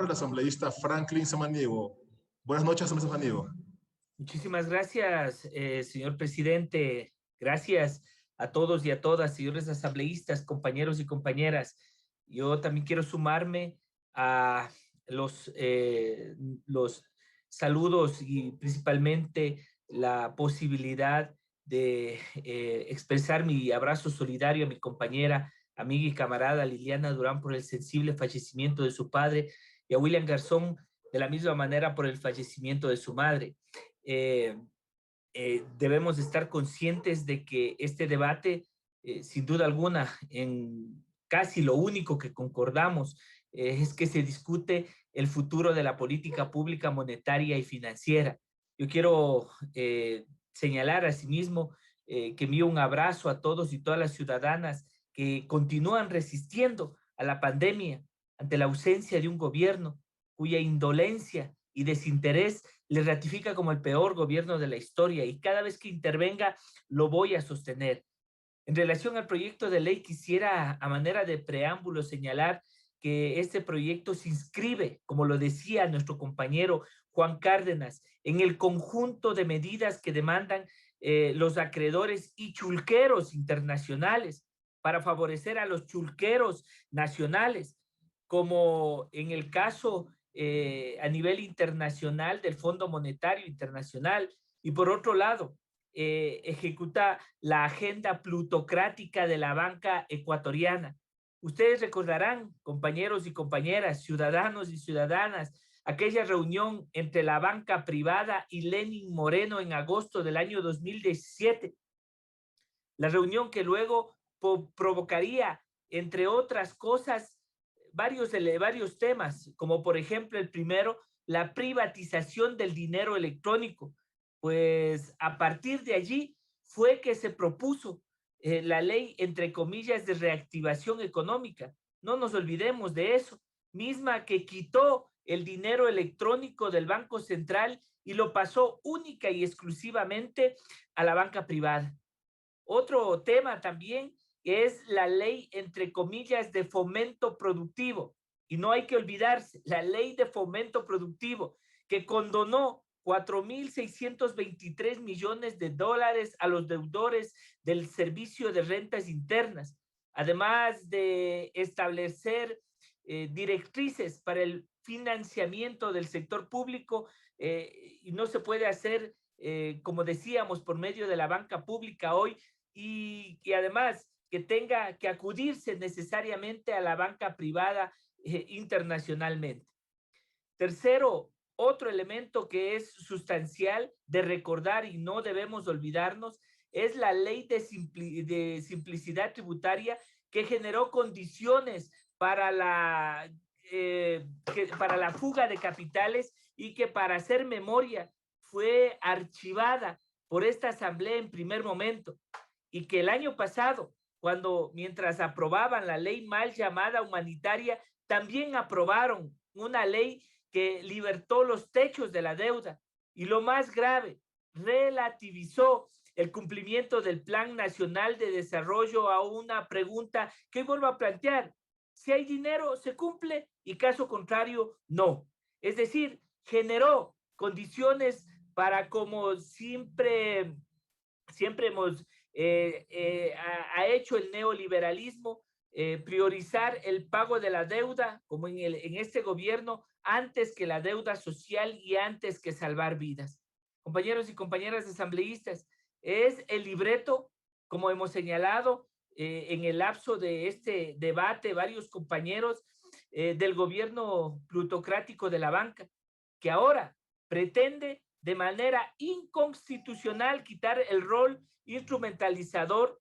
el asambleísta Franklin Samaniego. Buenas noches, asambleísta Samaniego. Muchísimas gracias, señor presidente. Gracias a todos y a todas, señores asambleístas, compañeros y compañeras. Yo también quiero sumarme a los saludos y principalmente la posibilidad de expresar mi abrazo solidario a mi compañera, amiga y camarada Liliana Durán por el sensible fallecimiento de su padre y a William Garzón de la misma manera por el fallecimiento de su madre. Eh, Debemos estar conscientes de que este debate, sin duda alguna, en casi lo único que concordamos es que se discute el futuro de la política pública monetaria y financiera. Yo quiero señalar asimismo que envío un abrazo a todos y todas las ciudadanas que continúan resistiendo a la pandemia ante la ausencia de un gobierno cuya indolencia y desinterés le ratifica como el peor gobierno de la historia y cada vez que intervenga lo voy a sostener. En relación al proyecto de ley, quisiera a manera de preámbulo señalar que este proyecto se inscribe, como lo decía nuestro compañero Juan Cárdenas, en el conjunto de medidas que demandan los acreedores y chulqueros internacionales para favorecer a los chulqueros nacionales, como en el caso a nivel internacional del Fondo Monetario Internacional, y por otro lado, ejecuta la agenda plutocrática de la banca ecuatoriana. Ustedes recordarán, compañeros y compañeras, ciudadanos y ciudadanas, aquella reunión entre la banca privada y Lenin Moreno en agosto del año 2017. La reunión que luego provocaría, entre otras cosas, varios temas, como por ejemplo el primero, la privatización del dinero electrónico. Pues a partir de allí fue que se propuso la ley, entre comillas, de reactivación económica. No nos olvidemos de eso, misma que quitó el dinero electrónico del Banco Central y lo pasó única y exclusivamente a la banca privada. Otro tema también es la ley, entre comillas, de fomento productivo. Y no hay que olvidarse, la ley de fomento productivo que condonó 4.623 millones de dólares a los deudores del Servicio de Rentas Internas, además de establecer directrices para el financiamiento del sector público, y no se puede hacer, como decíamos, por medio de la banca pública hoy, y además que tenga que acudirse necesariamente a la banca privada internacionalmente. Tercero, otro elemento que es sustancial de recordar y no debemos olvidarnos es la ley de simplicidad tributaria que generó condiciones para para la fuga de capitales y que, para hacer memoria, fue archivada por esta asamblea en primer momento, y que el año pasado, mientras aprobaban la ley mal llamada humanitaria, también aprobaron una ley que libertó los techos de la deuda y, lo más grave, relativizó el cumplimiento del Plan Nacional de Desarrollo a una pregunta que hoy vuelvo a plantear: si hay dinero, se cumple, y caso contrario, no. Es decir, generó condiciones para, como siempre hemos ha hecho el neoliberalismo, priorizar el pago de la deuda, como en este gobierno, antes que la deuda social y antes que salvar vidas. Compañeros y compañeras asambleístas, es el libreto, como hemos señalado en el lapso de este debate varios compañeros, del gobierno plutocrático de la banca, que ahora pretende de manera inconstitucional quitar el rol instrumentalizador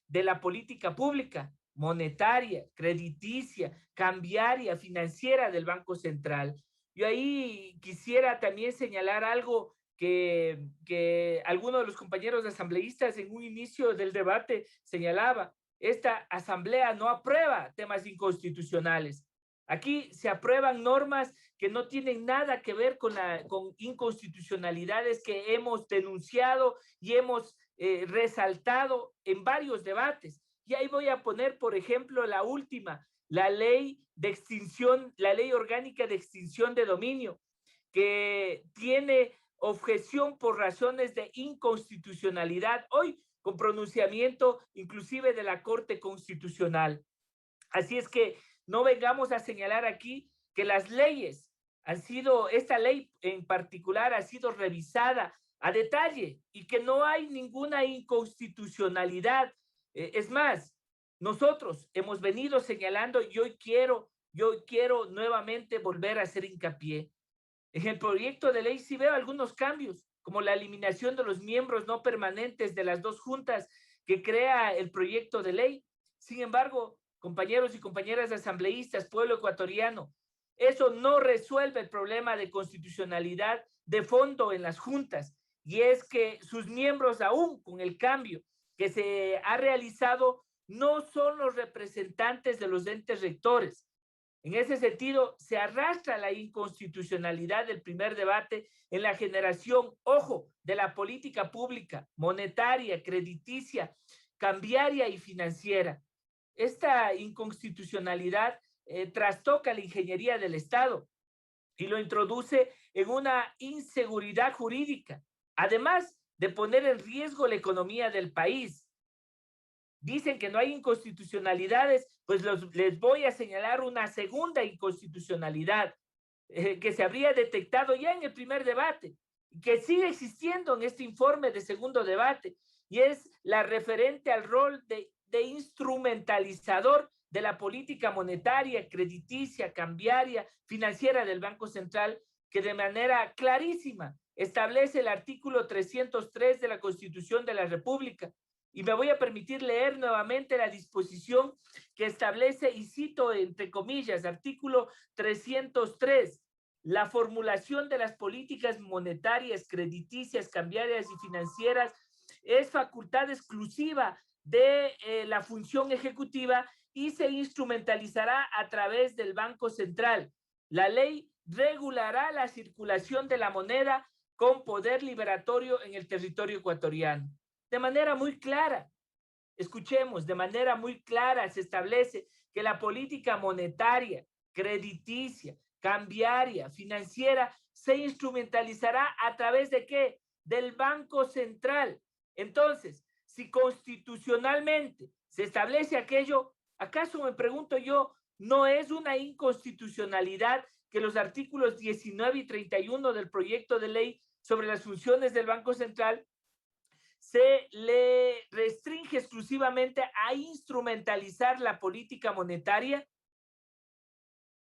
de la política pública, monetaria, crediticia, cambiaria, financiera del Banco Central. Yo ahí quisiera también señalar algo que algunos de los compañeros asambleístas en un inicio del debate señalaba: esta asamblea no aprueba temas inconstitucionales. Aquí se aprueban normas que no tienen nada que ver con inconstitucionalidades que hemos denunciado y hemos resaltado en varios debates. Y ahí voy a poner, por ejemplo, la última, la ley de extinción, la ley orgánica de extinción de dominio, que tiene objeción por razones de inconstitucionalidad, hoy con pronunciamiento inclusive de la Corte Constitucional. Así es que no vengamos a señalar aquí que las leyes han sido, esta ley en particular ha sido revisada a detalle y que no hay ninguna inconstitucionalidad. Es más, nosotros hemos venido señalando y yo quiero nuevamente volver a hacer hincapié. En el proyecto de ley sí veo algunos cambios, como la eliminación de los miembros no permanentes de las dos juntas que crea el proyecto de ley. Sin embargo, compañeros y compañeras asambleístas, pueblo ecuatoriano, eso no resuelve el problema de constitucionalidad de fondo en las juntas, y es que sus miembros, aún con el cambio que se ha realizado, no son los representantes de los entes rectores. En ese sentido, se arrastra la inconstitucionalidad del primer debate en la generación, ojo, de la política pública, monetaria, crediticia, cambiaria y financiera. Esta inconstitucionalidad trastoca la ingeniería del Estado y lo introduce en una inseguridad jurídica, además de poner en riesgo la economía del país. Dicen que no hay inconstitucionalidades, pues les voy a señalar una segunda inconstitucionalidad que se habría detectado ya en el primer debate, que sigue existiendo en este informe de segundo debate, y es la referente al rol de instrumentalizador de la política monetaria, crediticia, cambiaria, financiera del Banco Central, que de manera clarísima establece el artículo 303 de la Constitución de la República. Y me voy a permitir leer nuevamente la disposición que establece, y cito entre comillas, artículo 303, la formulación de las políticas monetarias, crediticias, cambiarias y financieras es facultad exclusiva de la función ejecutiva y se instrumentalizará a través del Banco Central. La ley regulará la circulación de la moneda con poder liberatorio en el territorio ecuatoriano. De manera muy clara, escuchemos, de manera muy clara se establece que la política monetaria, crediticia, cambiaria, financiera, se instrumentalizará a través de ¿qué? Del Banco Central. Entonces, si constitucionalmente se establece aquello, ¿acaso, me pregunto yo, no es una inconstitucionalidad que los artículos 19 y 31 del proyecto de ley sobre las funciones del Banco Central se le restringe exclusivamente a instrumentalizar la política monetaria?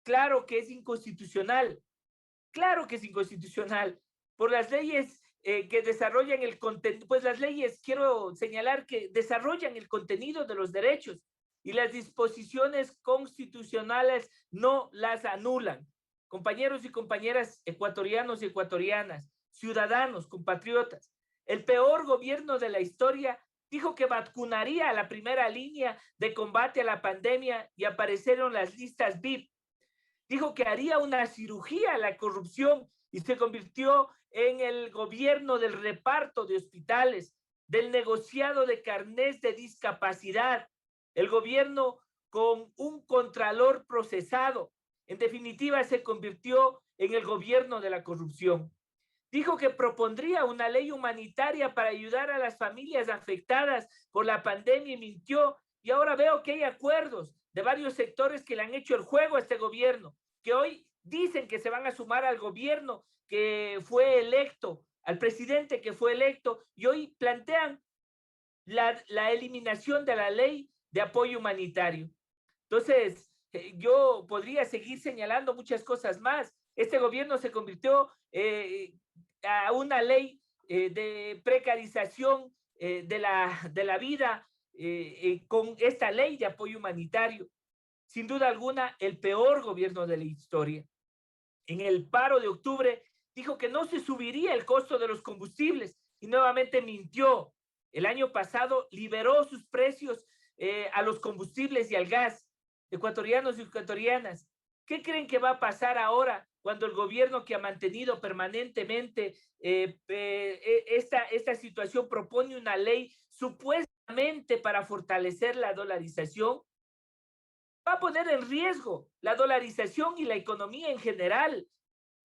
Claro que es inconstitucional, claro que es inconstitucional, por las leyes que desarrollan el contenido, pues las leyes, quiero señalar que desarrollan el contenido de los derechos y las disposiciones constitucionales no las anulan. Compañeros y compañeras ecuatorianos y ecuatorianas, ciudadanos, compatriotas, el peor gobierno de la historia dijo que vacunaría a la primera línea de combate a la pandemia y aparecieron las listas VIP. Dijo que haría una cirugía a la corrupción y se convirtió en el gobierno del reparto de hospitales, del negociado de carnés de discapacidad, el gobierno con un contralor procesado. En definitiva, se convirtió en el gobierno de la corrupción. Dijo que propondría una ley humanitaria para ayudar a las familias afectadas por la pandemia y mintió. Y ahora veo que hay acuerdos de varios sectores que le han hecho el juego a este gobierno, que hoy dicen que se van a sumar al gobierno que fue electo, al presidente que fue electo, y hoy plantean la eliminación de la ley de apoyo humanitario. Entonces, yo podría seguir señalando muchas cosas más. Este gobierno se convirtió a una ley de precarización de la vida con esta ley de apoyo humanitario. Sin duda alguna, el peor gobierno de la historia. En el paro de octubre dijo que no se subiría el costo de los combustibles y nuevamente mintió. El año pasado liberó sus precios a los combustibles y al gas. Ecuatorianos y ecuatorianas, ¿qué creen que va a pasar ahora cuando el gobierno que ha mantenido permanentemente esta situación propone una ley supuestamente para fortalecer la dolarización? va a poner en riesgo la dolarización y la economía en general.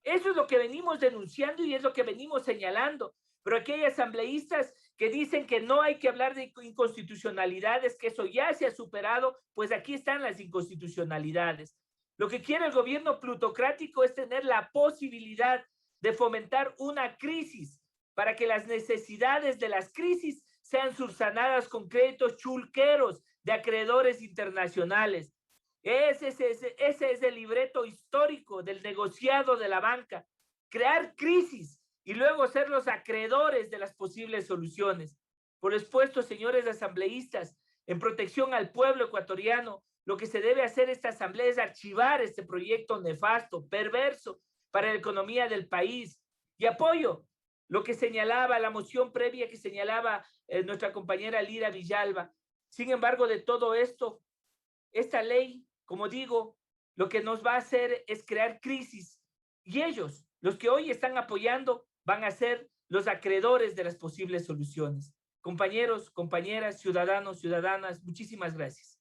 Eso es lo que venimos denunciando y es lo que venimos señalando. Pero aquí hay asambleístas que dicen que no hay que hablar de inconstitucionalidades, que eso ya se ha superado, pues aquí están las inconstitucionalidades. Lo que quiere el gobierno plutocrático es tener la posibilidad de fomentar una crisis para que las necesidades de las crisis sean subsanadas con créditos chulqueros de acreedores internacionales. Ese es el libreto histórico del negociado de la banca, crear crisis y luego ser los acreedores de las posibles soluciones. Por expuesto, señores asambleístas, en protección al pueblo ecuatoriano, lo que se debe hacer esta asamblea es archivar este proyecto nefasto, perverso para la economía del país. Y apoyo lo que señalaba la moción previa que señalaba nuestra compañera Lira Villalba. Sin embargo, de todo esto, esta ley, como digo, lo que nos va a hacer es crear crisis y ellos, los que hoy están apoyando, van a ser los acreedores de las posibles soluciones. Compañeros, compañeras, ciudadanos, ciudadanas, muchísimas gracias.